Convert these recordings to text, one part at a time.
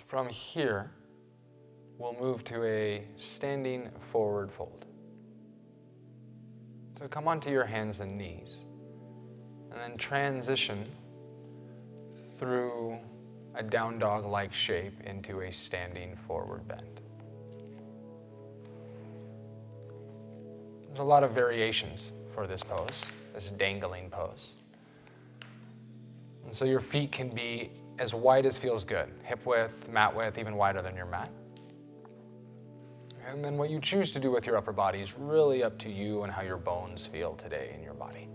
from here, we'll move to a standing forward fold. So come onto your hands and knees, and then transition through a down dog-like shape into a standing forward bend. There's a lot of variations for this pose, this dangling pose. And so your feet can be as wide as feels good, hip width, mat width, even wider than your mat. And then what you choose to do with your upper body is really up to you and how your bones feel today in your body.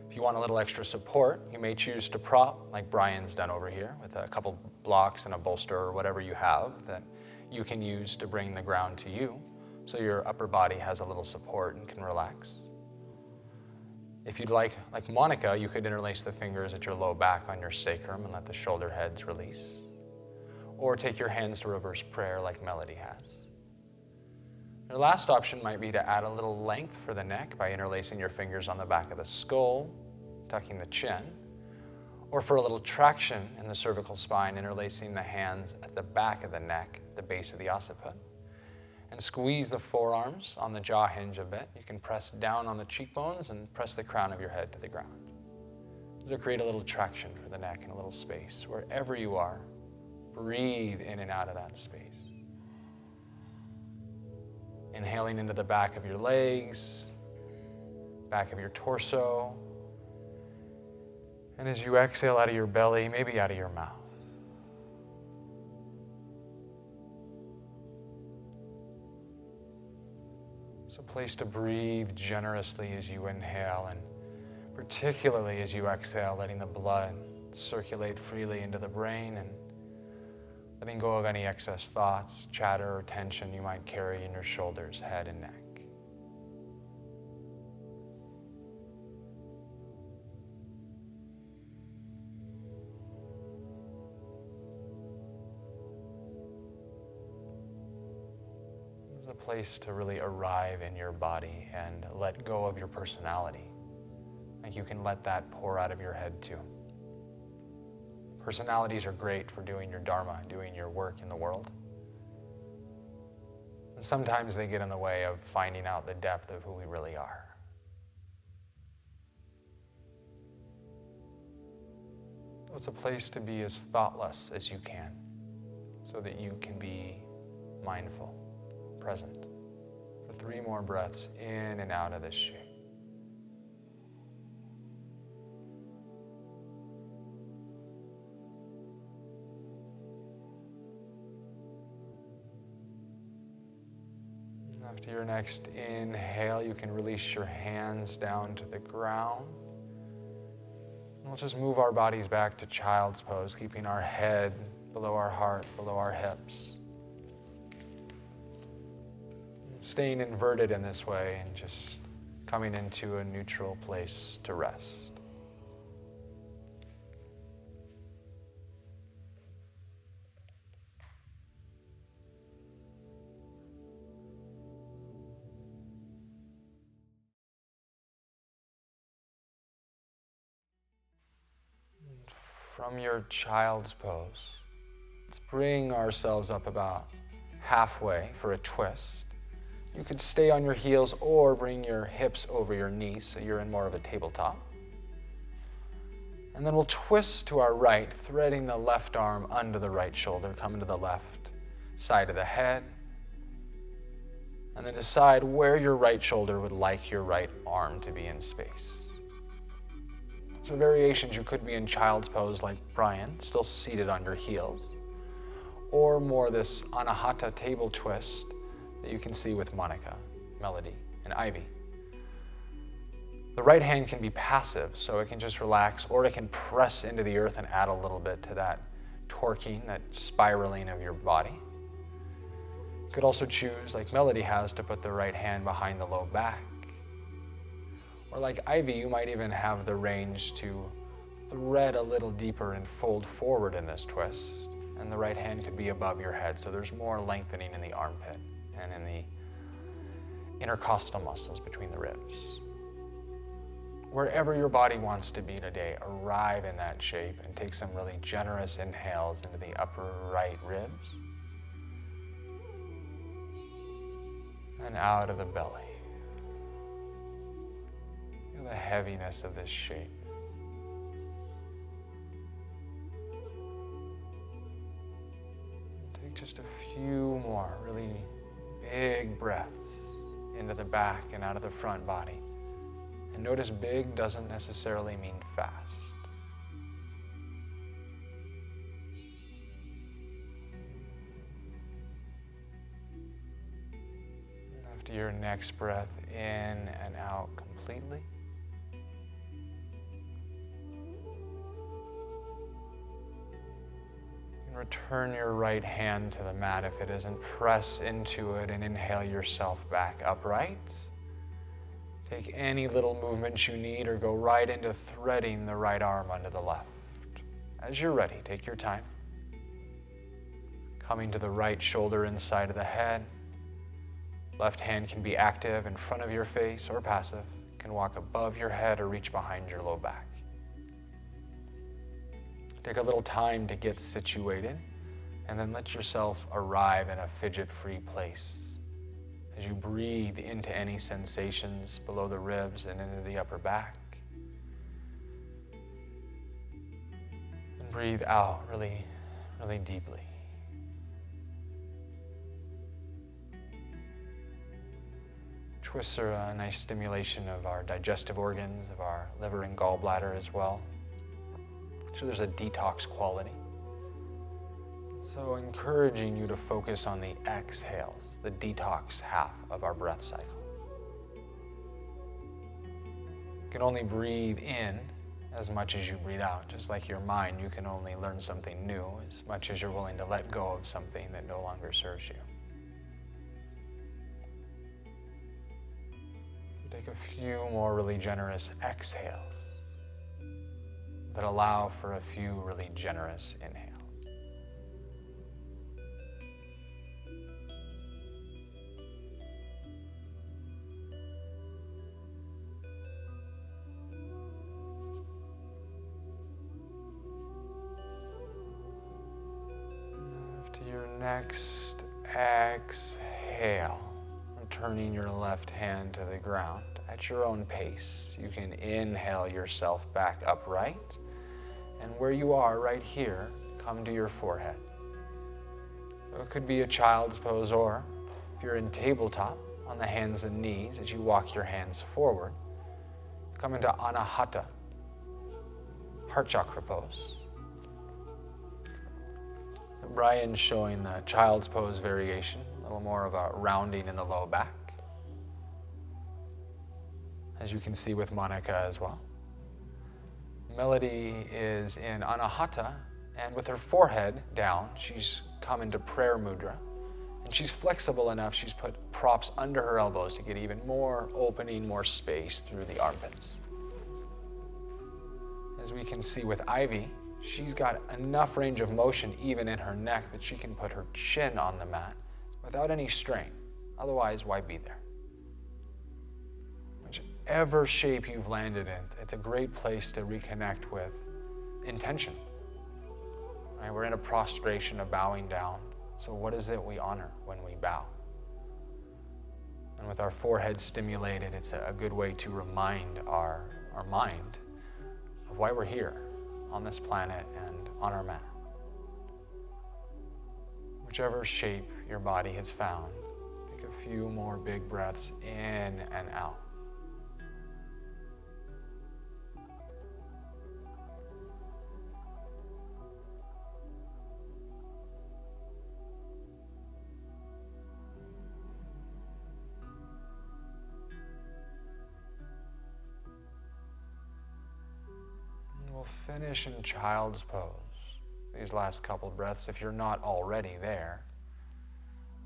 If you want a little extra support, you may choose to prop, like Brian's done over here, with a couple blocks and a bolster or whatever you have that you can use to bring the ground to you, so your upper body has a little support and can relax. If you'd like Monica, you could interlace the fingers at your low back on your sacrum and let the shoulder heads release. Or take your hands to reverse prayer like Melody has. Your last option might be to add a little length for the neck by interlacing your fingers on the back of the skull, tucking the chin. Or for a little traction in the cervical spine, interlacing the hands at the back of the neck, the base of the occiput. And squeeze the forearms on the jaw hinge a bit. You can press down on the cheekbones and press the crown of your head to the ground. This will create a little traction for the neck and a little space. Wherever you are, breathe in and out of that space. Inhaling into the back of your legs, back of your torso. And as you exhale out of your belly, maybe out of your mouth. It's a place to breathe generously as you inhale, and particularly as you exhale, letting the blood circulate freely into the brain and letting go of any excess thoughts, chatter, or tension you might carry in your shoulders, head, and neck. A place to really arrive in your body and let go of your personality. Like you can let that pour out of your head too. Personalities are great for doing your dharma, doing your work in the world. And sometimes they get in the way of finding out the depth of who we really are. So it's a place to be as thoughtless as you can, so that you can be mindful, present, for 3 more breaths in and out of this shape. After your next inhale, you can release your hands down to the ground. We'll just move our bodies back to child's pose, keeping our head below our heart, below our hips. Staying inverted in this way and just coming into a neutral place to rest. From your child's pose, let's bring ourselves up about halfway for a twist. You could stay on your heels or bring your hips over your knees so you're in more of a tabletop. And then we'll twist to our right, threading the left arm under the right shoulder, coming to the left side of the head. And then decide where your right shoulder would like your right arm to be in space. So variations, you could be in child's pose like Brian, still seated on your heels, or more this Anahata table twist that you can see with Monica, Melody, and Ivy. The right hand can be passive, so it can just relax, or it can press into the earth and add a little bit to that torquing, that spiraling of your body. You could also choose, like Melody has, to put the right hand behind the low back. Or like Ivy, you might even have the range to thread a little deeper and fold forward in this twist. And the right hand could be above your head, so there's more lengthening in the armpit and in the intercostal muscles between the ribs. wherever your body wants to be today, arrive in that shape and take some really generous inhales into the upper right ribs and out of the belly. Feel the heaviness of this shape. Take just a few more really big breaths into the back and out of the front body. And notice big doesn't necessarily mean fast. After your next breath in and out completely, and return your right hand to the mat if it isn't. Press into it and inhale yourself back upright. Take any little movements you need or go right into threading the right arm under the left. As you're ready, take your time. Coming to the right shoulder inside of the head. Left hand can be active in front of your face or passive. Can walk above your head or reach behind your low back. Take a little time to get situated and then let yourself arrive in a fidget-free place. As you breathe into any sensations below the ribs and into the upper back. And breathe out really, really deeply. Twists are a nice stimulation of our digestive organs, of our liver and gallbladder as well. So there's a detox quality. So encouraging you to focus on the exhales, the detox half of our breath cycle. You can only breathe in as much as you breathe out. Just like your mind, you can only learn something new as much as you're willing to let go of something that no longer serves you. Take a few more really generous exhales that allow for a few really generous inhales. After your next exhale, returning your left hand to the ground at your own pace. You can inhale yourself back upright, and where you are right here, come to your forehead. So it could be a child's pose, or if you're in tabletop, on the hands and knees as you walk your hands forward, come into Anahata, heart chakra pose. So Brian's showing the child's pose variation, a little more of a rounding in the low back, as you can see with Monica as well. Melody is in Anahata, and with her forehead down, she's come into prayer mudra. And she's flexible enough, she's put props under her elbows to get even more opening, more space through the armpits. As we can see with Ivy, she's got enough range of motion even in her neck that she can put her chin on the mat without any strain. Otherwise, why be there? Whichever shape you've landed in, it's a great place to reconnect with intention. Right? We're in a prostration of bowing down. So what is it we honor when we bow? And with our forehead stimulated, it's a good way to remind our mind of why we're here on this planet and on our mat. Whichever shape your body has found, take a few more big breaths in and out. We'll finish in child's pose. These last couple breaths, if you're not already there,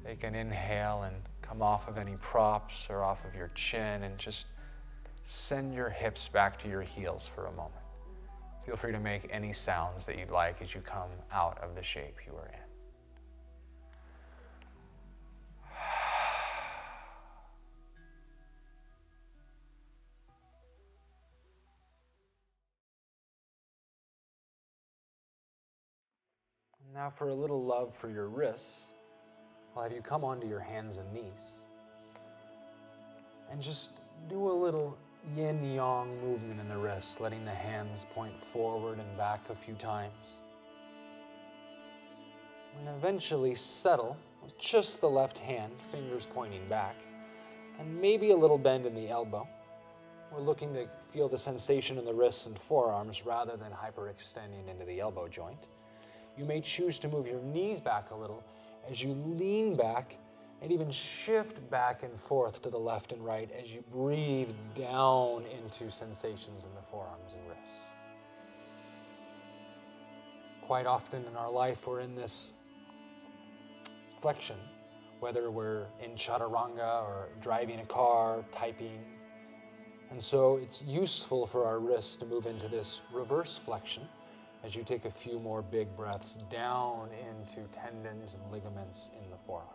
take an inhale and come off of any props or off of your chin and just send your hips back to your heels for a moment. Feel free to make any sounds that you'd like as you come out of the shape you are in. Now for a little love for your wrists, I'll have you come onto your hands and knees and just do a little yin-yang movement in the wrists, letting the hands point forward and back a few times. And eventually settle with just the left hand, fingers pointing back, and maybe a little bend in the elbow. We're looking to feel the sensation in the wrists and forearms rather than hyperextending into the elbow joint. You may choose to move your knees back a little as you lean back and even shift back and forth to the left and right as you breathe down into sensations in the forearms and wrists. Quite often in our life, we're in this flexion, whether we're in chaturanga or driving a car, typing. And so it's useful for our wrists to move into this reverse flexion as you take a few more big breaths down into tendons and ligaments in the forearm.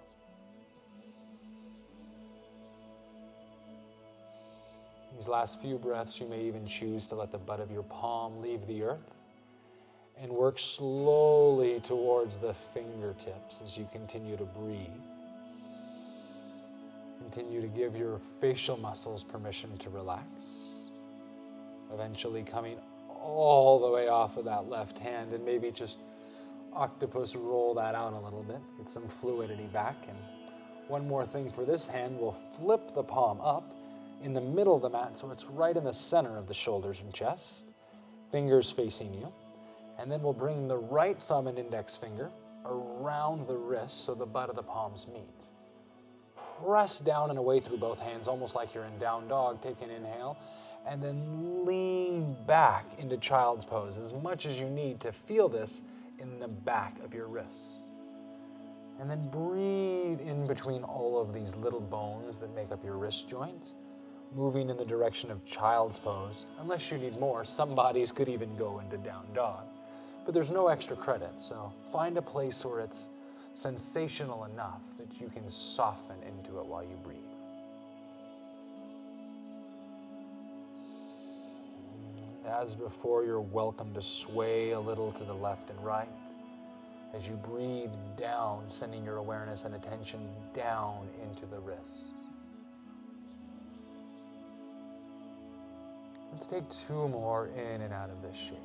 These last few breaths, you may even choose to let the butt of your palm leave the earth and work slowly towards the fingertips as you continue to breathe. Continue to give your facial muscles permission to relax. Eventually coming all the way off of that left hand and maybe just octopus roll that out a little bit. Get some fluidity back. And one more thing for this hand, we'll flip the palm up in the middle of the mat so it's right in the center of the shoulders and chest. Fingers facing you. And then we'll bring the right thumb and index finger around the wrist so the butt of the palms meet. Press down and away through both hands, almost like you're in down dog. Take an inhale, and then lean back into child's pose as much as you need to feel this in the back of your wrists. And then breathe in between all of these little bones that make up your wrist joints, moving in the direction of child's pose. Unless you need more, some bodies could even go into down dog. But there's no extra credit, so find a place where it's sensational enough that you can soften into it while you breathe. As before, you're welcome to sway a little to the left and right as you breathe down, sending your awareness and attention down into the wrists. Let's take 2 more in and out of this shape.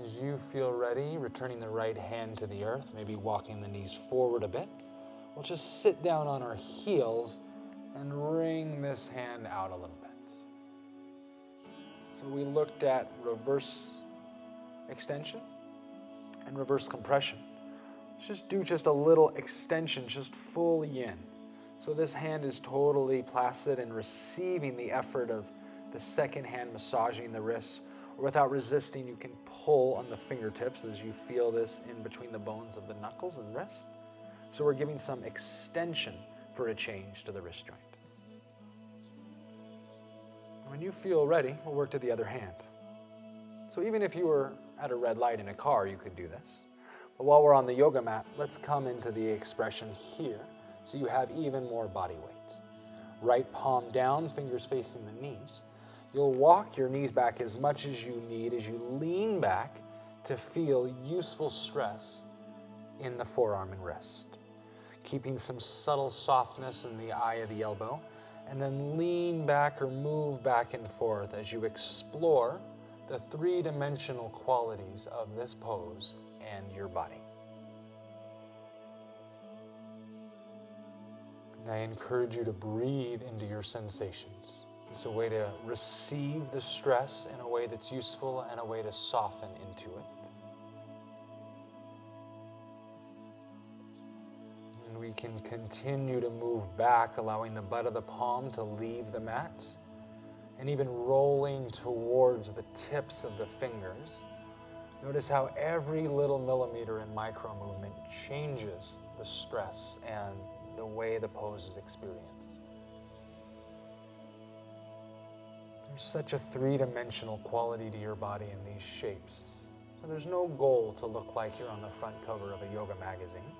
As you feel ready, returning the right hand to the earth, maybe walking the knees forward a bit, we'll just sit down on our heels and wring this hand out a little bit. So we looked at reverse extension and reverse compression. Let's just do just a little extension, just full yin. So this hand is totally placid and receiving the effort of the second hand massaging the wrists. Or without resisting, you can pull on the fingertips as you feel this in between the bones of the knuckles and wrist. So we're giving some extension for a change to the wrist joint. When you feel ready, we'll work to the other hand. So even if you were at a red light in a car, you could do this. But while we're on the yoga mat, let's come into the expression here so you have even more body weight. Right palm down, fingers facing the knees. You'll walk your knees back as much as you need as you lean back to feel useful stress in the forearm and wrist. Keeping some subtle softness in the eye of the elbow, and then lean back or move back and forth as you explore the 3-dimensional qualities of this pose and your body. And I encourage you to breathe into your sensations. It's a way to receive the stress in a way that's useful and a way to soften into it. And we can continue to move back, allowing the butt of the palm to leave the mat, and even rolling towards the tips of the fingers. Notice how every little millimeter in micro movement changes the stress and the way the pose is experienced. There's such a 3-dimensional quality to your body in these shapes. So there's no goal to look like you're on the front cover of a yoga magazine.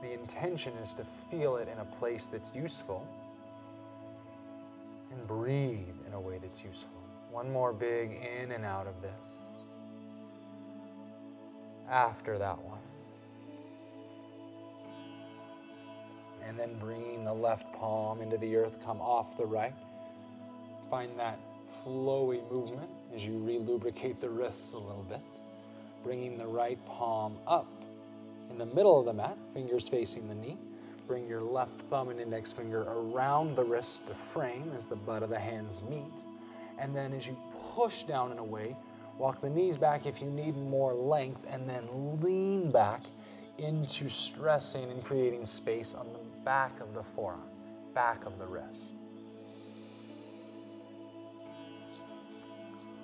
The intention is to feel it in a place that's useful and breathe in a way that's useful. One more big in and out of this. After that one. And then bringing the left palm into the earth, come off the right. Find that flowy movement as you re-lubricate the wrists a little bit. Bringing the right palm up in the middle of the mat, fingers facing the knee. Bring your left thumb and index finger around the wrist to frame as the butt of the hands meet. And then as you push down and away, walk the knees back if you need more length, and then lean back into stressing and creating space on the back of the forearm, back of the wrist.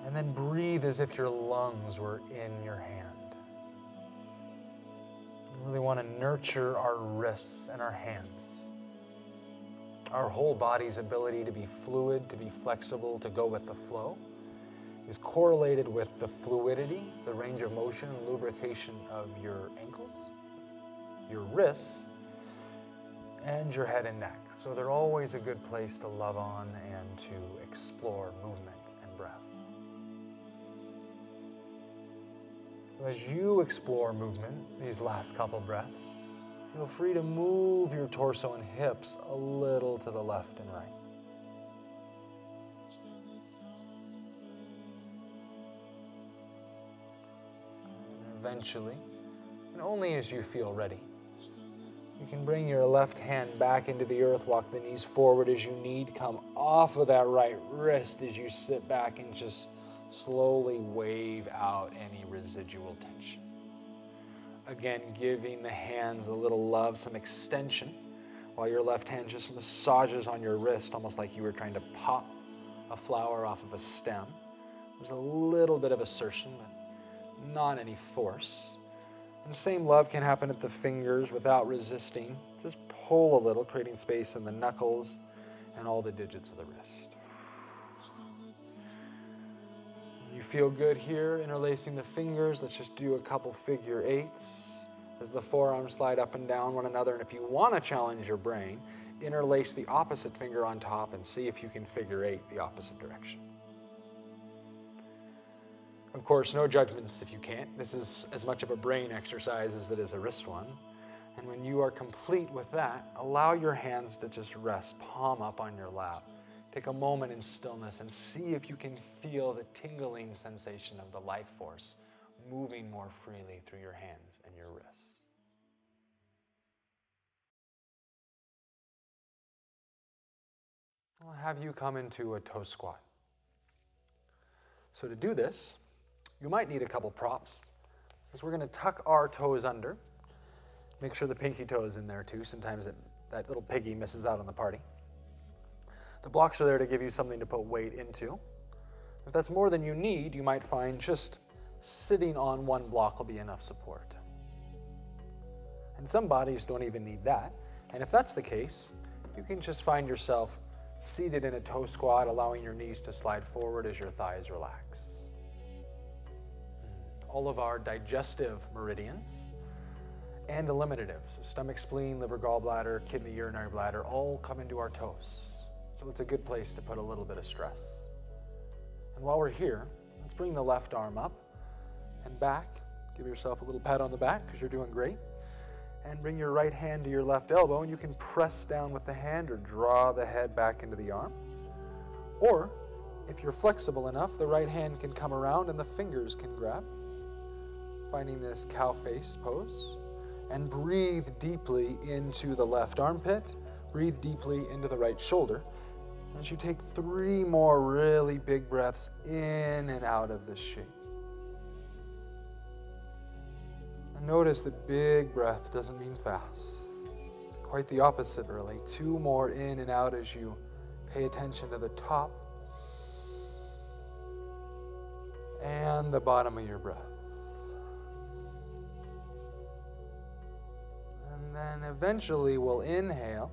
And then breathe as if your lungs were in your hand. We really want to nurture our wrists and our hands. Our whole body's ability to be fluid, to be flexible, to go with the flow is correlated with the fluidity, the range of motion and lubrication of your ankles, your wrists, and your head and neck. So they're always a good place to love on and to explore movement and breath. As you explore movement, these last couple breaths, feel free to move your torso and hips a little to the left and right. And eventually, and only as you feel ready, you can bring your left hand back into the earth, walk the knees forward as you need, come off of that right wrist as you sit back and just slowly wave out any residual tension. Again, giving the hands a little love, some extension, while your left hand just massages on your wrist, almost like you were trying to pop a flower off of a stem. There's a little bit of assertion, but not any force. And the same love can happen at the fingers without resisting. Just pull a little, creating space in the knuckles and all the digits of the wrist. You feel good here, interlacing the fingers. Let's just do a couple figure eights as the forearms slide up and down one another. And if you want to challenge your brain, interlace the opposite finger on top and see if you can figure eight the opposite direction. Of course, no judgments if you can't. This is as much of a brain exercise as it is a wrist one. And when you are complete with that, allow your hands to just rest, palm up on your lap. Take a moment in stillness and see if you can feel the tingling sensation of the life force moving more freely through your hands and your wrists. I'll have you come into a toe squat. So to do this, you might need a couple props, because we're going to tuck our toes under. Make sure the pinky toe is in there too. Sometimes that little piggy misses out on the party. The blocks are there to give you something to put weight into. If that's more than you need, you might find just sitting on one block will be enough support. And some bodies don't even need that. And if that's the case, you can just find yourself seated in a toe squat, allowing your knees to slide forward as your thighs relax. All of our digestive meridians and eliminative, so stomach, spleen, liver, gallbladder, kidney, urinary bladder, all come into our toes. So it's a good place to put a little bit of stress. And while we're here, let's bring the left arm up and back. Give yourself a little pat on the back because you're doing great. And bring your right hand to your left elbow, and you can press down with the hand or draw the head back into the arm. Or, if you're flexible enough, the right hand can come around and the fingers can grab. Finding this cow face pose. And breathe deeply into the left armpit. Breathe deeply into the right shoulder. As you take 3 more really big breaths in and out of this shape. And notice that big breath doesn't mean fast. Quite the opposite, really. 2 more in and out as you pay attention to the top and the bottom of your breath. And then eventually we'll inhale.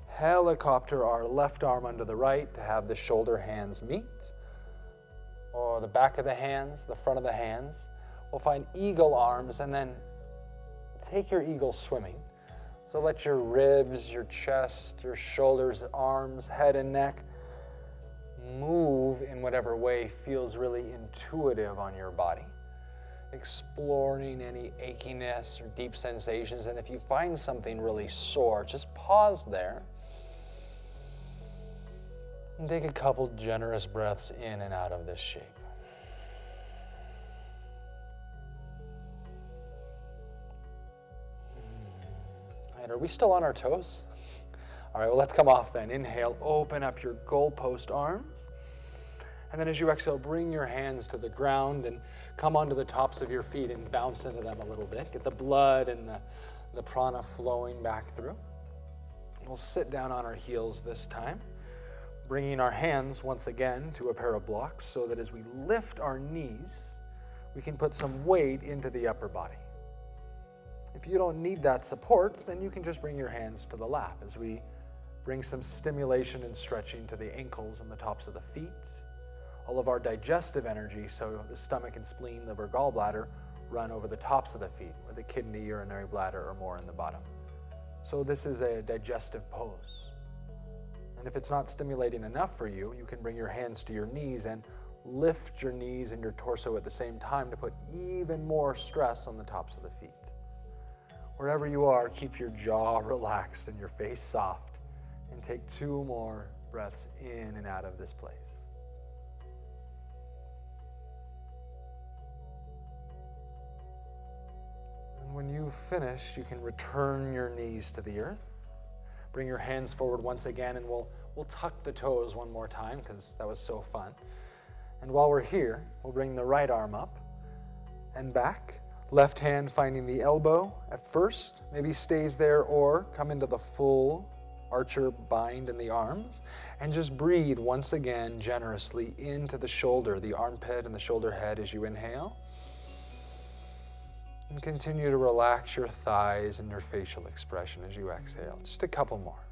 Helicopter our left arm under the right to have the shoulder hands meet, or the back of the hands, the front of the hands. We'll find eagle arms and then take your eagle swimming. So let your ribs, your chest, your shoulders, arms, head and neck move in whatever way feels really intuitive on your body. Exploring any achiness or deep sensations. And if you find something really sore, just pause there and take a couple generous breaths in and out of this shape. All right, are we still on our toes? All right, well, let's come off then. Inhale, open up your goalpost arms. And then as you exhale, bring your hands to the ground and come onto the tops of your feet and bounce into them a little bit. Get the blood and the prana flowing back through. We'll sit down on our heels this time, bringing our hands once again to a pair of blocks so that as we lift our knees, we can put some weight into the upper body. If you don't need that support, then you can just bring your hands to the lap as we bring some stimulation and stretching to the ankles and the tops of the feet. All of our digestive energy, so the stomach and spleen, liver, gallbladder, run over the tops of the feet, where the kidney, urinary bladder are more in the bottom. So this is a digestive pose. And if it's not stimulating enough for you, you can bring your hands to your knees and lift your knees and your torso at the same time to put even more stress on the tops of the feet. Wherever you are, keep your jaw relaxed and your face soft, and take 2 more breaths in and out of this place. When you finish, you can return your knees to the earth. Bring your hands forward once again, and we'll tuck the toes one more time because that was so fun. And while we're here, we'll bring the right arm up and back. Left hand finding the elbow at first, maybe stays there, or come into the full archer bind in the arms. And just breathe once again generously into the shoulder, the armpit and the shoulder head as you inhale. And continue to relax your thighs and your facial expression as you exhale. Just a couple more.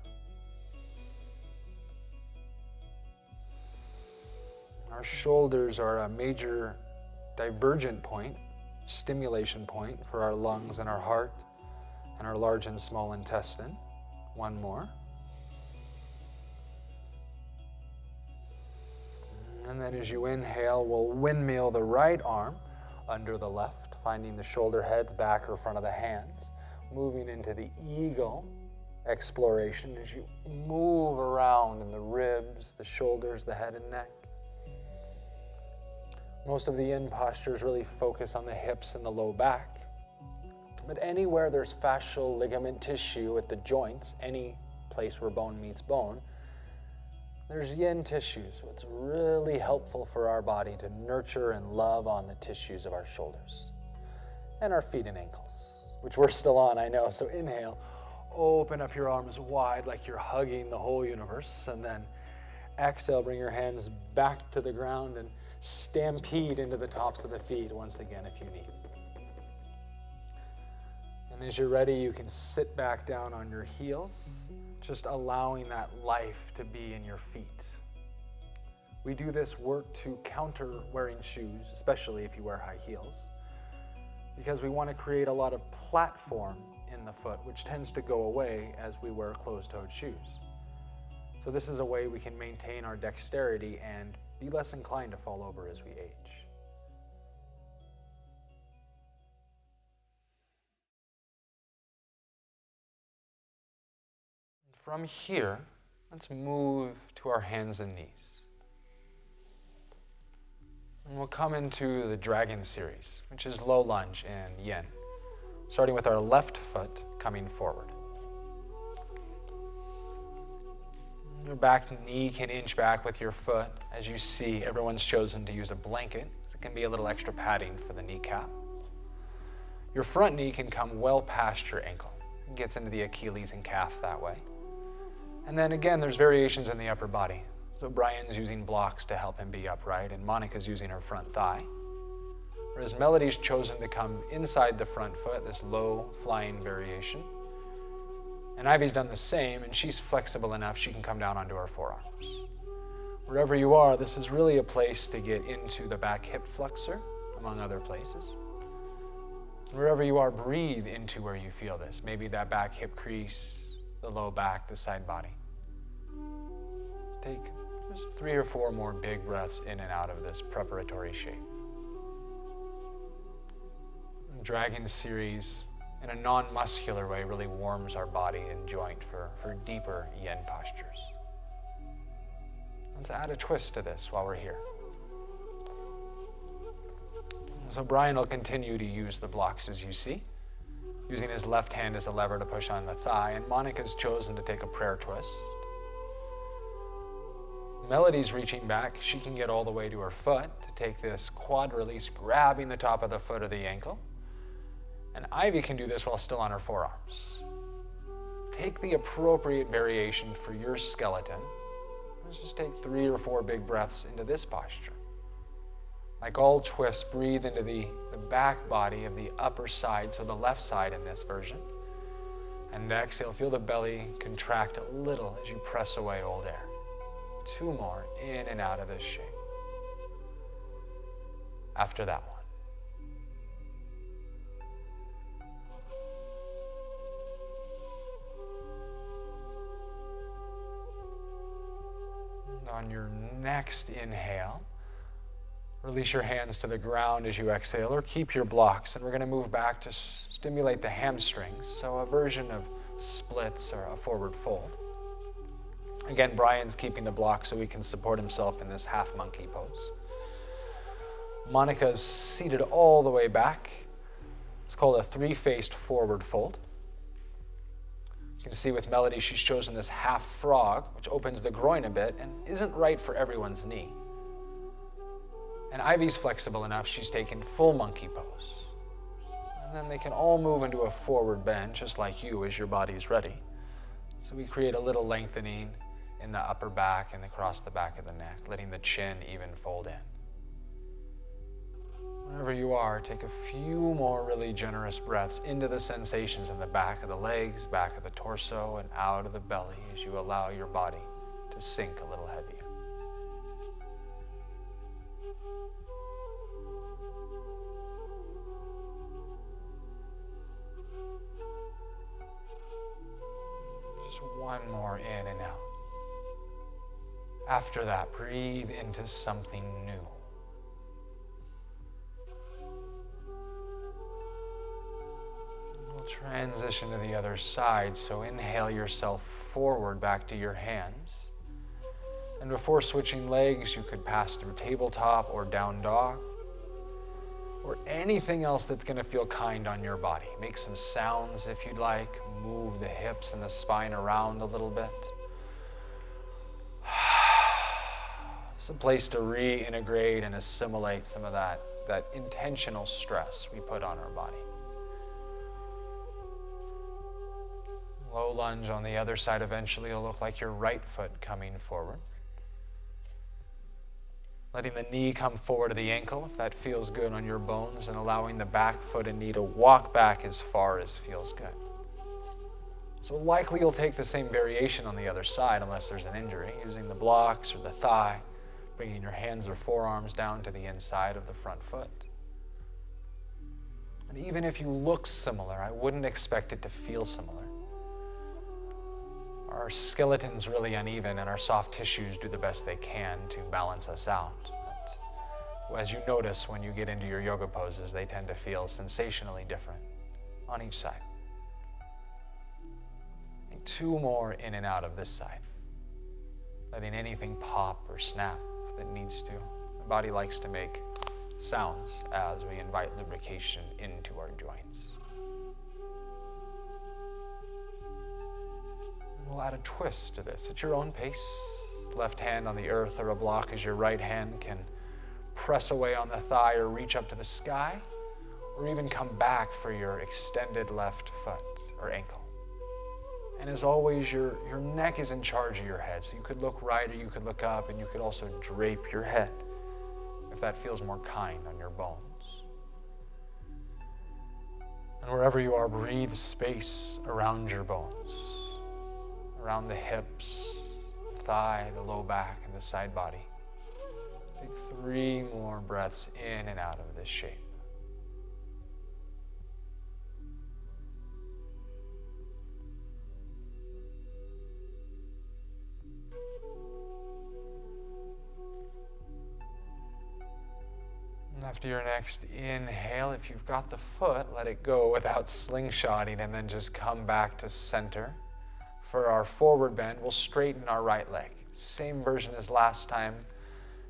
Our shoulders are a major divergent point, stimulation point for our lungs and our heart and our large and small intestine. One more. And then as you inhale, we'll windmill the right arm under the left, finding the shoulder heads back or front of the hands, moving into the eagle exploration as you move around in the ribs, the shoulders, the head and neck. Most of the in postures really focus on the hips and the low back. But anywhere there's fascial ligament tissue at the joints, any place where bone meets bone, there's yin tissue. So it's really helpful for our body to nurture and love on the tissues of our shoulders and our feet and ankles, which we're still on, I know. So inhale, open up your arms wide like you're hugging the whole universe. And then exhale, bring your hands back to the ground and stampede into the tops of the feet once again if you need. And as you're ready, you can sit back down on your heels, just allowing that life to be in your feet. We do this work to counter wearing shoes, especially if you wear high heels, because we want to create a lot of platform in the foot, which tends to go away as we wear closed-toed shoes. So this is a way we can maintain our dexterity and be less inclined to fall over as we age. From here, let's move to our hands and knees. And we'll come into the dragon series, which is low lunge and yin, starting with our left foot coming forward. Your back knee can inch back with your foot. As you see, everyone's chosen to use a blanket. So it can be a little extra padding for the kneecap. Your front knee can come well past your ankle. It gets into the Achilles and calf that way. And then again, there's variations in the upper body. So Brian's using blocks to help him be upright, and Monica's using her front thigh. Whereas Melody's chosen to come inside the front foot, this low flying variation. And Ivy's done the same, and she's flexible enough she can come down onto her forearms. Wherever you are, this is really a place to get into the back hip flexor, among other places. Wherever you are, breathe into where you feel this. Maybe that back hip crease, the low back, the side body. Take just 3 or 4 more big breaths in and out of this preparatory shape. Dragon series, in a non-muscular way, really warms our body and joint for deeper yin postures. Let's add a twist to this while we're here. So Brian will continue to use the blocks as you see, using his left hand as a lever to push on the thigh, and Monica's chosen to take a prayer twist. Melody's reaching back. She can get all the way to her foot to take this quad release, grabbing the top of the foot or the ankle. And Ivy can do this while still on her forearms. Take the appropriate variation for your skeleton. Let's just take 3 or 4 big breaths into this posture. Like all twists, breathe into the back body of the upper side, so the left side in this version. And exhale, feel the belly contract a little as you press away old air. 2 more, in and out of this shape. After that one. On your next inhale, release your hands to the ground as you exhale, or keep your blocks, and we're going to move back to stimulate the hamstrings, so a version of splits or a forward fold. Again, Brian's keeping the block so he can support himself in this half monkey pose. Monica's seated all the way back. It's called a 3-faced forward fold. You can see with Melody, she's chosen this half frog, which opens the groin a bit and isn't right for everyone's knee. And Ivy's flexible enough, she's taken full monkey pose. And then they can all move into a forward bend, just like you as your body's ready. So we create a little lengthening in the upper back and across the back of the neck, letting the chin even fold in. Wherever you are, take a few more really generous breaths into the sensations in the back of the legs, back of the torso, and out of the belly as you allow your body to sink a little heavier. Just one more in and out. After that, breathe into something new. We'll transition to the other side, so inhale yourself forward back to your hands. And before switching legs, you could pass through tabletop or down dog, or anything else that's going to feel kind on your body. Make some sounds if you'd like. Move the hips and the spine around a little bit. It's a place to reintegrate and assimilate some of that intentional stress we put on our body. Low lunge on the other side. Eventually it'll look like your right foot coming forward. Letting the knee come forward to the ankle if that feels good on your bones, and allowing the back foot and knee to walk back as far as feels good. So likely you'll take the same variation on the other side unless there's an injury, using the blocks or the thigh, bringing your hands or forearms down to the inside of the front foot. And even if you look similar, I wouldn't expect it to feel similar. Our skeleton's really uneven, and our soft tissues do the best they can to balance us out. But as you notice when you get into your yoga poses, they tend to feel sensationally different on each side. And 2 more in and out of this side. Letting anything pop or snap that needs to. The body likes to make sounds as we invite lubrication into our joints. We'll add a twist to this at your own pace. Left hand on the earth or a block as your right hand can press away on the thigh or reach up to the sky, or even come back for your extended left foot or ankle. And as always, your neck is in charge of your head, so you could look right or you could look up, and you could also drape your head if that feels more kind on your bones. And wherever you are, breathe space around your bones, around the hips, thigh, the low back, and the side body. Take 3 more breaths in and out of this shape. After your next inhale, if you've got the foot, let it go without slingshotting and then just come back to center. For our forward bend, we'll straighten our right leg. Same version as last time.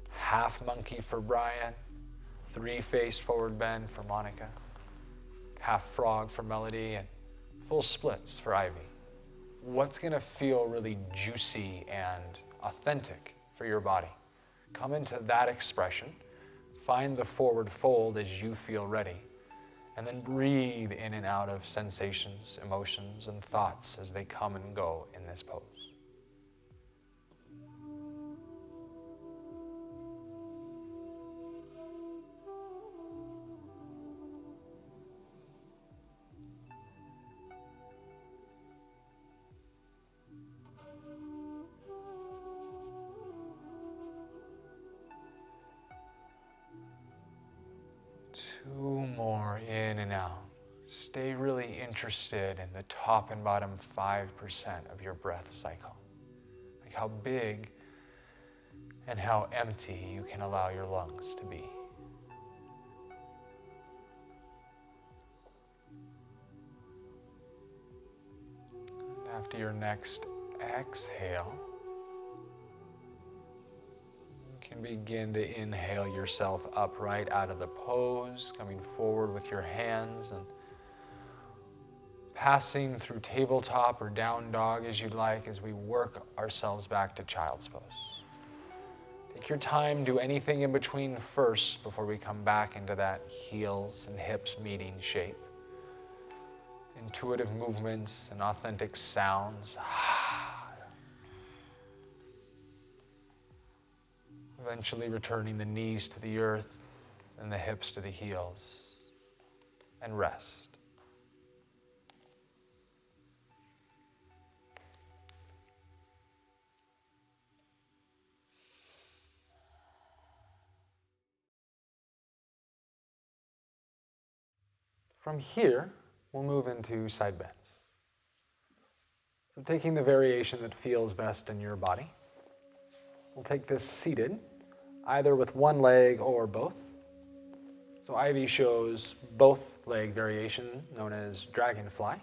Half monkey for Brian, 3-faced forward bend for Monica, half frog for Melody, and full splits for Ivy. What's gonna feel really juicy and authentic for your body? Come into that expression. Find the forward fold as you feel ready, and then breathe in and out of sensations, emotions, and thoughts as they come and go in this pose. Two more in and out. Stay really interested in the top and bottom 5% of your breath cycle. Like how big and how empty you can allow your lungs to be. And after your next exhale, you can begin to inhale yourself upright out of the pose, coming forward with your hands and passing through tabletop or down dog as you'd like as we work ourselves back to child's pose. Take your time, do anything in between first before we come back into that heels and hips meeting shape. Intuitive movements and authentic sounds. Eventually returning the knees to the earth and the hips to the heels, and rest. From here, we'll move into side bends. So taking the variation that feels best in your body, we'll take this seated, either with one leg or both. So Ivy shows both leg variation, known as dragonfly.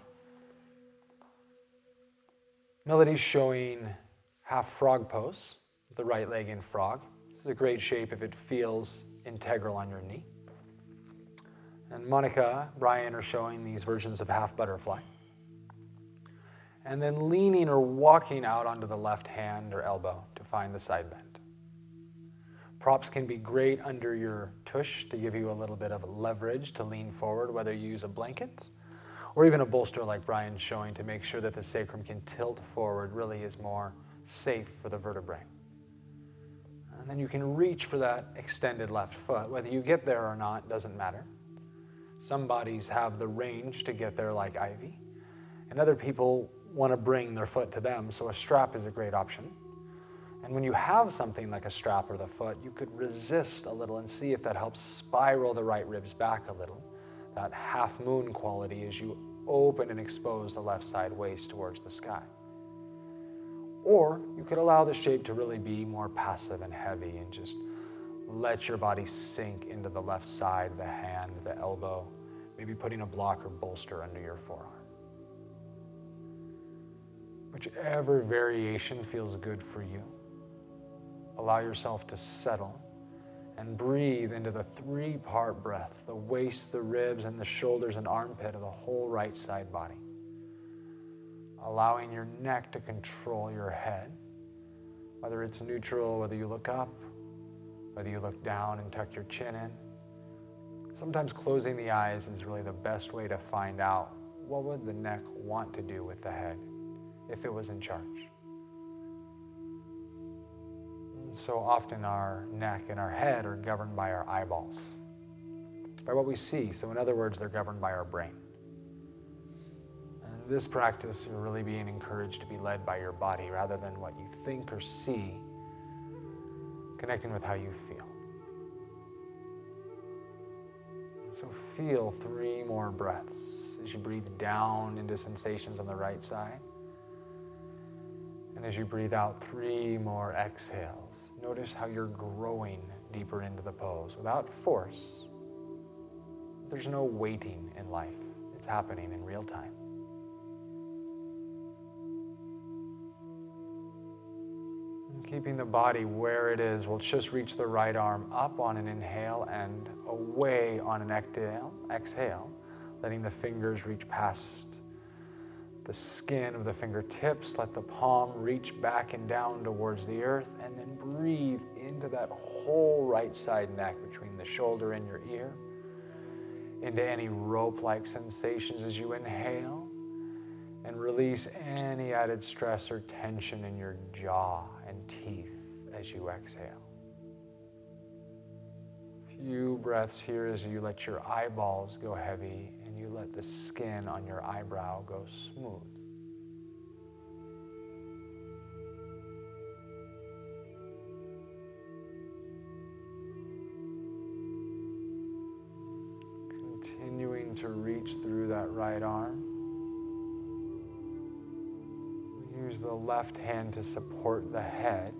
Melody's showing half frog pose, with the right leg in frog. This is a great shape if it feels integral on your knee. And Monica, Brian are showing these versions of half butterfly. And then leaning or walking out onto the left hand or elbow to find the side bend. Props can be great under your tush to give you a little bit of leverage to lean forward, whether you use a blanket or even a bolster like Brian's showing to make sure that the sacrum can tilt forward, really is more safe for the vertebrae. And then you can reach for that extended left foot. Whether you get there or not doesn't matter. Some bodies have the range to get there like Ivy, and other people want to bring their foot to them, so a strap is a great option. And when you have something like a strap or the foot, you could resist a little and see if that helps spiral the right ribs back a little, that half moon quality as you open and expose the left side waist towards the sky. Or you could allow the shape to really be more passive and heavy and just let your body sink into the left side, the hand, the elbow, maybe putting a block or bolster under your forearm. Whichever variation feels good for you, allow yourself to settle and breathe into the 3-part breath, the waist, the ribs, and the shoulders and armpit of the whole right side body. Allowing your neck to control your head, whether it's neutral, whether you look up, whether you look down and tuck your chin in. Sometimes closing the eyes is really the best way to find out what would the neck want to do with the head if it was in charge. So often our neck and our head are governed by our eyeballs, by what we see. So in other words, they're governed by our brain. And in this practice, you're really being encouraged to be led by your body rather than what you think or see, connecting with how you feel. So feel 3 more breaths as you breathe down into sensations on the right side. And as you breathe out, 3 more exhales. Notice how you're growing deeper into the pose without force. There's no waiting in life. It's happening in real time. And keeping the body where it is, we'll just reach the right arm up on an inhale and away on an exhale, letting the fingers reach past the skin of the fingertips. Let the palm reach back and down towards the earth, and then breathe into that whole right side neck between the shoulder and your ear, into any rope-like sensations as you inhale, and release any added stress or tension in your jaw and teeth as you exhale. Few breaths here as you let your eyeballs go heavy and you let the skin on your eyebrow go smooth. Continuing to reach through that right arm. Use the left hand to support the head.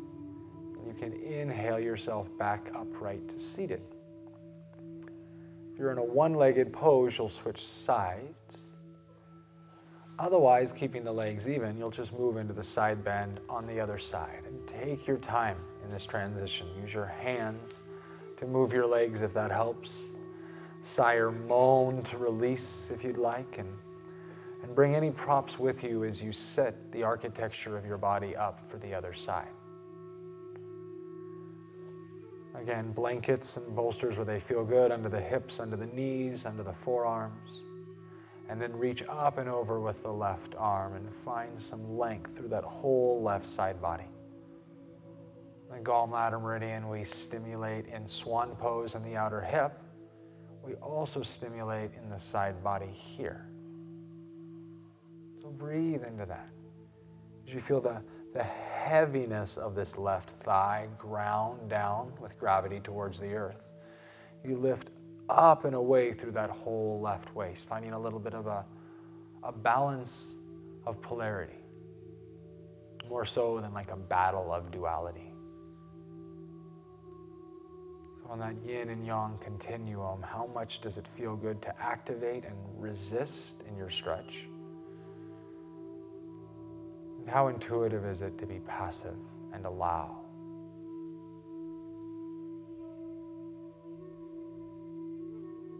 And you can inhale yourself back upright to seated. If you're in a one-legged pose, you'll switch sides. Otherwise, keeping the legs even, you'll just move into the side bend on the other side. And take your time in this transition. Use your hands to move your legs if that helps. Sigh or moan to release if you'd like. And bring any props with you as you set the architecture of your body up for the other side. Again, blankets and bolsters where they feel good, under the hips, under the knees, under the forearms. And then reach up and over with the left arm and find some length through that whole left side body. The gallbladder meridian we stimulate in swan pose in the outer hip. We also stimulate in the side body here. So breathe into that. As you feel the heaviness of this left thigh ground down with gravity towards the earth, you lift up and away through that whole left waist, finding a little bit of a balance of polarity, more so than like a battle of duality. So on that yin and yang continuum, how much does it feel good to activate and resist in your stretch? And how intuitive is it to be passive and allow?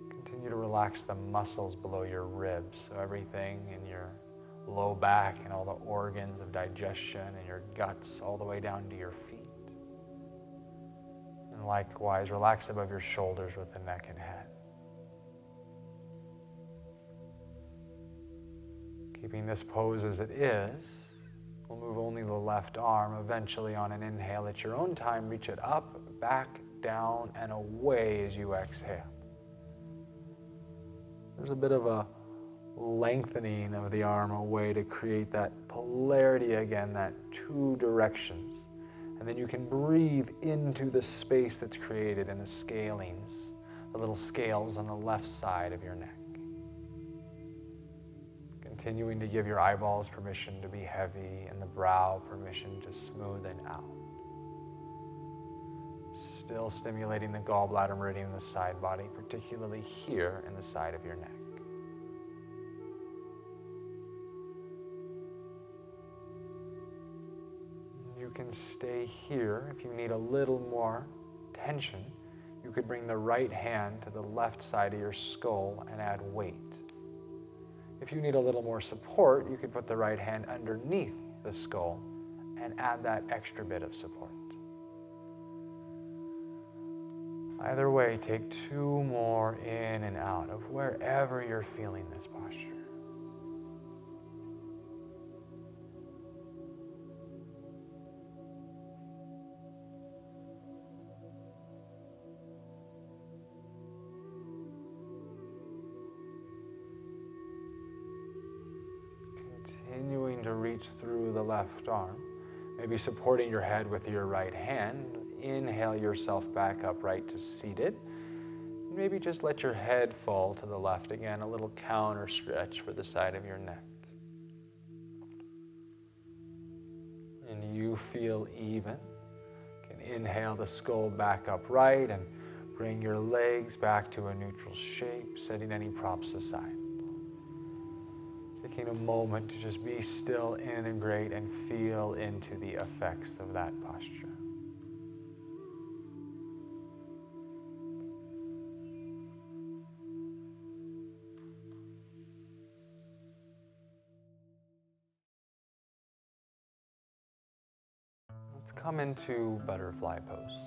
Continue to relax the muscles below your ribs, so everything in your low back and all the organs of digestion and your guts all the way down to your feet. And likewise, relax above your shoulders with the neck and head. Keeping this pose as it is, we'll move only the left arm. Eventually, on an inhale at your own time, reach it up, back, down, and away as you exhale. There's a bit of a lengthening of the arm away to create that polarity again, that two directions. And then you can breathe into the space that's created in the scalings, the little scales on the left side of your neck. Continuing to give your eyeballs permission to be heavy and the brow permission to smoothen out. Still stimulating the gallbladder meridian in the side body, particularly here in the side of your neck. You can stay here. If you need a little more tension, you could bring the right hand to the left side of your skull and add weight. If you need a little more support, you could put the right hand underneath the skull and add that extra bit of support. Either way, take two more in and out of wherever you're feeling this posture. Continuing to reach through the left arm, maybe supporting your head with your right hand. Inhale yourself back upright to seated. Maybe just let your head fall to the left again, a little counter stretch for the side of your neck. And you feel even. You can inhale the skull back upright and bring your legs back to a neutral shape, setting any props aside. Taking a moment to just be still, integrate, and feel into the effects of that posture. Let's come into butterfly pose.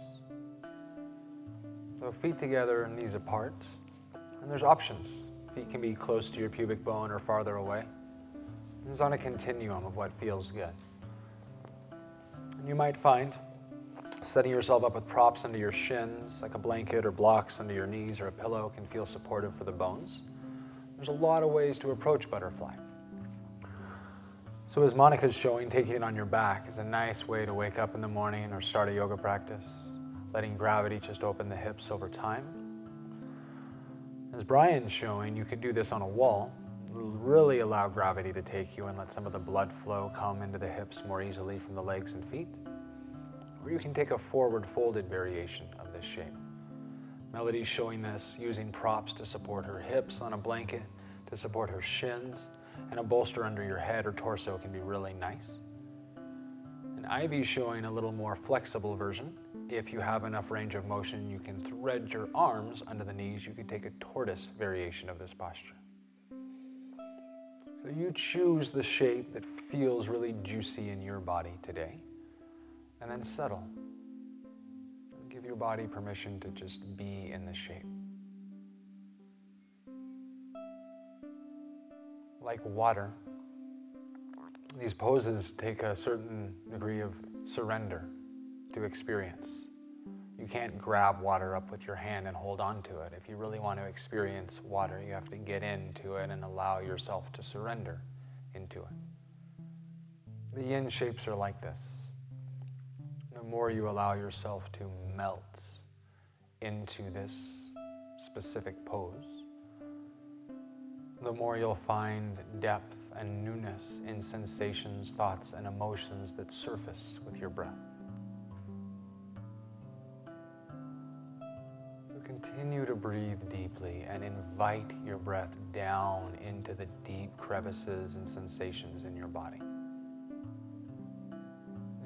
So feet together and knees apart. And there's options. Feet can be close to your pubic bone or farther away. It's on a continuum of what feels good. And you might find setting yourself up with props under your shins, like a blanket or blocks under your knees or a pillow, can feel supportive for the bones. There's a lot of ways to approach butterfly. So as Monica's showing, taking it on your back is a nice way to wake up in the morning or start a yoga practice, letting gravity just open the hips over time. As Brian's showing, you could do this on a wall, really allow gravity to take you and let some of the blood flow come into the hips more easily from the legs and feet. Or you can take a forward folded variation of this shape. Melody's showing this using props to support her hips on a blanket, to support her shins, and a bolster under your head or torso can be really nice. And Ivy's showing a little more flexible version. If you have enough range of motion, you can thread your arms under the knees. You could take a tortoise variation of this posture. So you choose the shape that feels really juicy in your body today, and then settle. Give your body permission to just be in the shape. Like water, these poses take a certain degree of surrender to experience. You can't grab water up with your hand and hold on to it. If you really want to experience water, you have to get into it and allow yourself to surrender into it. The yin shapes are like this. The more you allow yourself to melt into this specific pose, the more you'll find depth and newness in sensations, thoughts, and emotions that surface with your breath. So continue to breathe deeply and invite your breath down into the deep crevices and sensations in your body.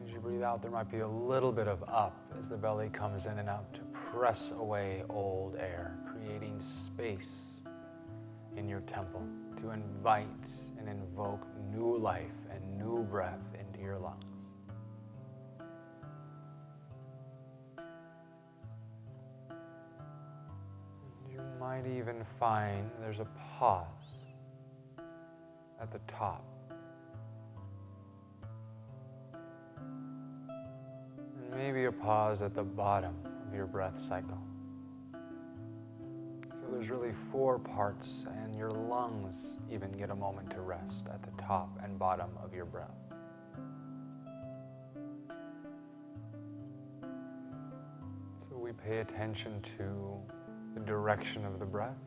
As you breathe out, there might be a little bit of up as the belly comes in and out to press away old air, creating space in your temple to invite and invoke new life and new breath into your lungs. You might even find there's a pause at the top. And maybe a pause at the bottom of your breath cycle. There's really 4 parts, and your lungs even get a moment to rest at the top and bottom of your breath. So we pay attention to the direction of the breath,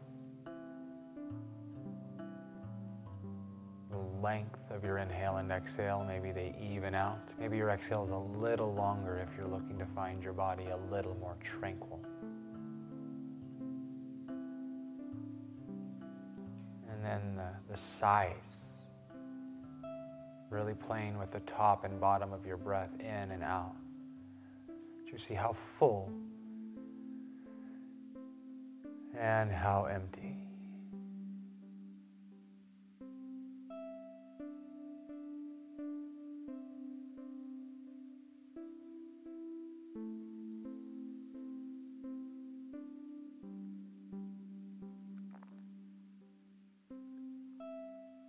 the length of your inhale and exhale. Maybe they even out. Maybe your exhale is a little longer if you're looking to find your body a little more tranquil. And then the size, really playing with the top and bottom of your breath in and out. You see how full and how empty.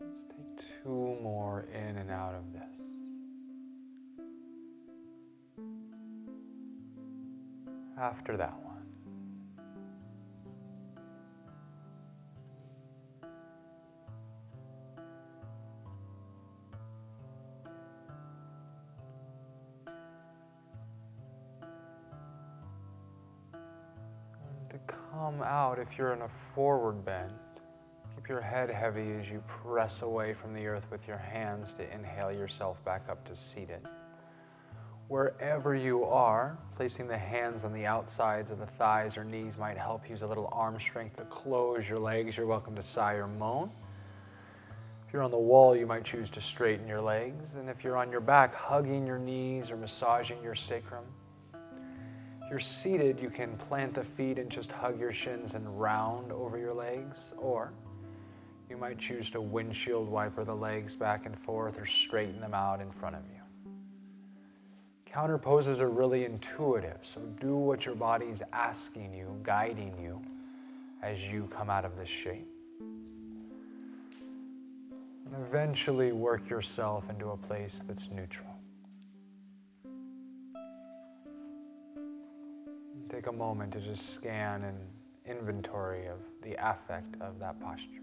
Let's take 2 more in and out of this. After that one. And to come out, if you're in a forward bend, keep your head heavy as you press away from the earth with your hands to inhale yourself back up to seated. Wherever you are, placing the hands on the outsides of the thighs or knees might help. Use a little arm strength to close your legs. You're welcome to sigh or moan. If you're on the wall, you might choose to straighten your legs. And if you're on your back, hugging your knees or massaging your sacrum. If you're seated, you can plant the feet and just hug your shins and round over your legs. Or you might choose to windshield wiper the legs back and forth or straighten them out in front of you. Counter poses are really intuitive, so do what your body's asking you, guiding you as you come out of this shape. And eventually work yourself into a place that's neutral. Take a moment to just scan an inventory of the affect of that posture.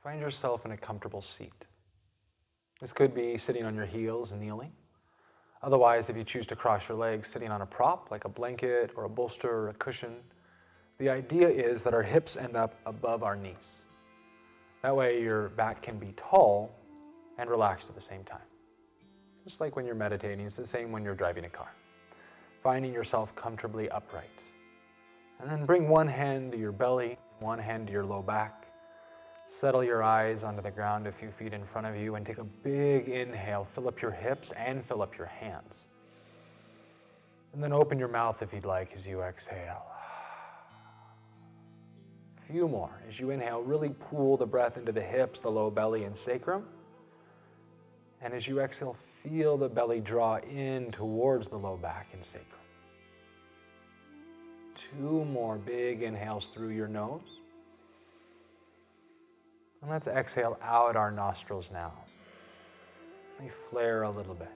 Find yourself in a comfortable seat. This could be sitting on your heels and kneeling. Otherwise, if you choose to cross your legs, sitting on a prop like a blanket or a bolster or a cushion. The idea is that our hips end up above our knees. That way your back can be tall and relaxed at the same time. Just like when you're meditating, it's the same when you're driving a car. Finding yourself comfortably upright. And then bring one hand to your belly, one hand to your low back. Settle your eyes onto the ground a few feet in front of you and take a big inhale. Fill up your hips and fill up your hands. And then open your mouth if you'd like as you exhale. A few more. As you inhale, really pull the breath into the hips, the low belly, and sacrum. And as you exhale, feel the belly draw in towards the low back and sacrum. 2 more big inhales through your nose. And let's exhale out our nostrils now. Let me flare a little bit.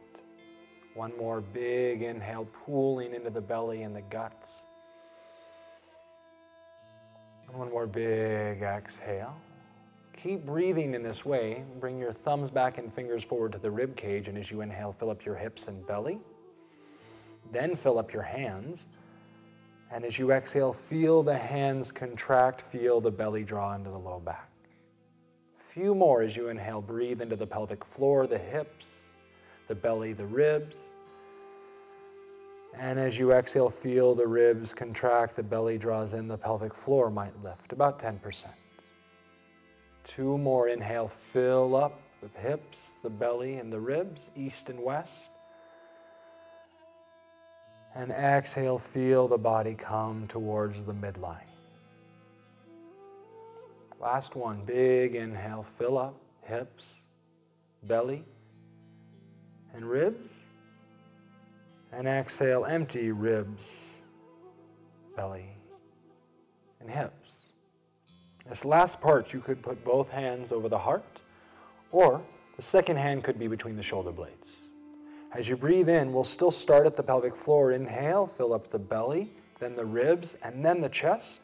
1 more big inhale, pulling into the belly and the guts. And 1 more big exhale. Keep breathing in this way. Bring your thumbs back and fingers forward to the rib cage, and as you inhale, fill up your hips and belly. Then fill up your hands. And as you exhale, feel the hands contract, feel the belly draw into the low back. Few more as you inhale, breathe into the pelvic floor, the hips, the belly, the ribs. And as you exhale, feel the ribs contract, the belly draws in, the pelvic floor might lift, about 10%. 2 more, inhale, fill up the hips, the belly, and the ribs, east and west. And exhale, feel the body come towards the midline. Last one, big inhale, fill up, hips, belly, and ribs. And exhale, empty ribs, belly, and hips. This last part, you could put both hands over the heart, or the second hand could be between the shoulder blades. As you breathe in, we'll still start at the pelvic floor. Inhale, fill up the belly, then the ribs, and then the chest.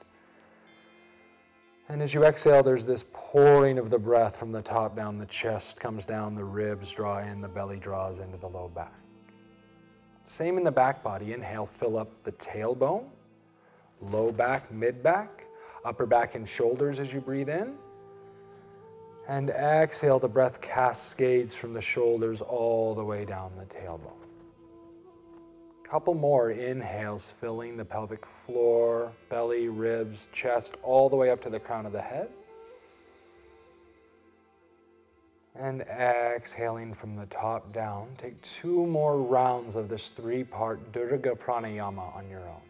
And as you exhale, there's this pouring of the breath from the top down. The chest comes down, the ribs draw in, the belly draws into the low back. Same in the back body. Inhale, fill up the tailbone, low back, mid back, upper back and shoulders as you breathe in. And exhale, the breath cascades from the shoulders all the way down the tailbone. Couple more inhales, filling the pelvic floor, belly, ribs, chest, all the way up to the crown of the head. And exhaling from the top down. Take 2 more rounds of this 3-part Dirga Pranayama on your own.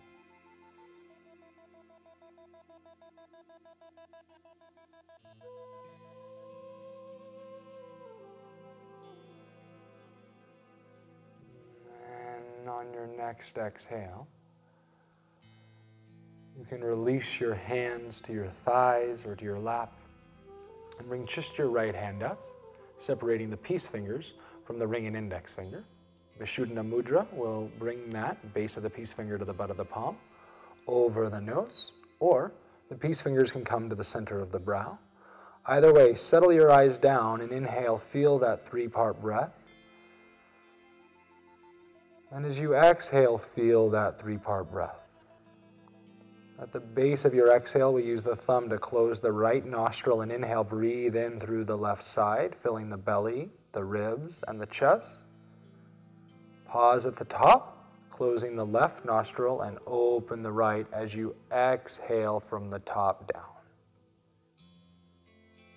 And on your next exhale, you can release your hands to your thighs or to your lap and bring just your right hand up, separating the peace fingers from the ring and index finger. Vishuddhana Mudra will bring that base of the peace finger to the butt of the palm, over the nose, or the peace fingers can come to the center of the brow. Either way, settle your eyes down and inhale, feel that 3-part breath. And as you exhale, feel that 3-part breath. At the base of your exhale, we use the thumb to close the right nostril and inhale. Breathe in through the left side, filling the belly, the ribs, and the chest. Pause at the top, closing the left nostril and open the right as you exhale from the top down.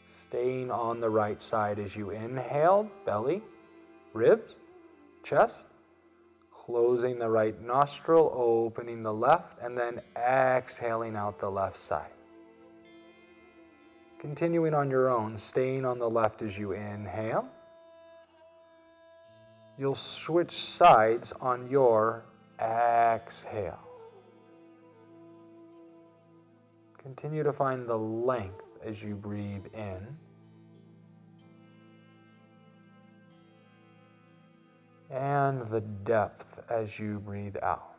Staying on the right side as you inhale, belly, ribs, chest. Closing the right nostril, opening the left, and then exhaling out the left side. Continuing on your own, staying on the left as you inhale. You'll switch sides on your exhale. Continue to find the length as you breathe in. And the depth as you breathe out.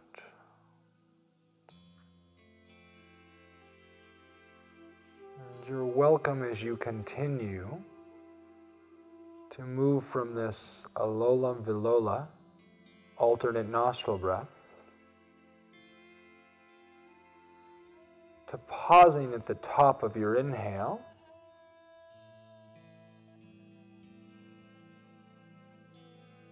And you're welcome as you continue to move from this Alolam Vilola, alternate nostril breath, to pausing at the top of your inhale.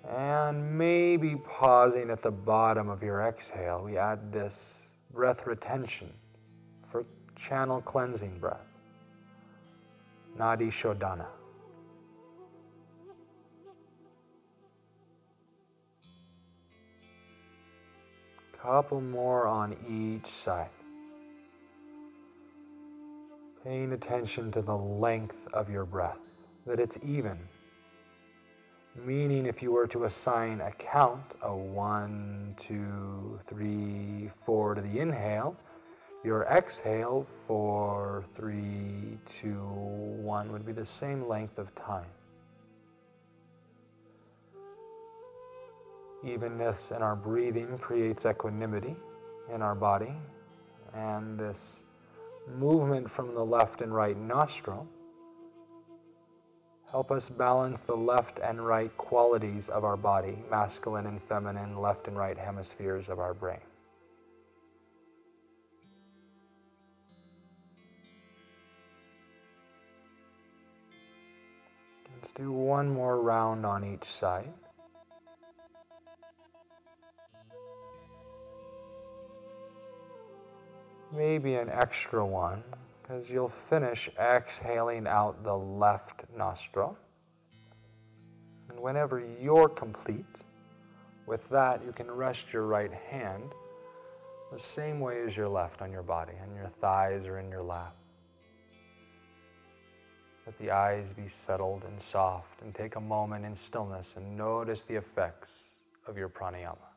And maybe pausing at the bottom of your exhale, we add this breath retention for channel cleansing breath, Nadi Shodhana. Couple more on each side. Paying attention to the length of your breath, that it's even. Meaning if you were to assign a count, a 1, 2, 3, 4 to the inhale, your exhale, 4, 3, 2, 1 would be the same length of time. Evenness in our breathing creates equanimity in our body, and this movement from the left and right nostril help us balance the left and right qualities of our body, masculine and feminine, left and right hemispheres of our brain. Let's do one more round on each side. Maybe an extra one, because you'll finish exhaling out the left nostril. And whenever you're complete with that, you can rest your right hand the same way as your left on your body, on your thighs or in your lap. Let the eyes be settled and soft, and take a moment in stillness and notice the effects of your pranayama.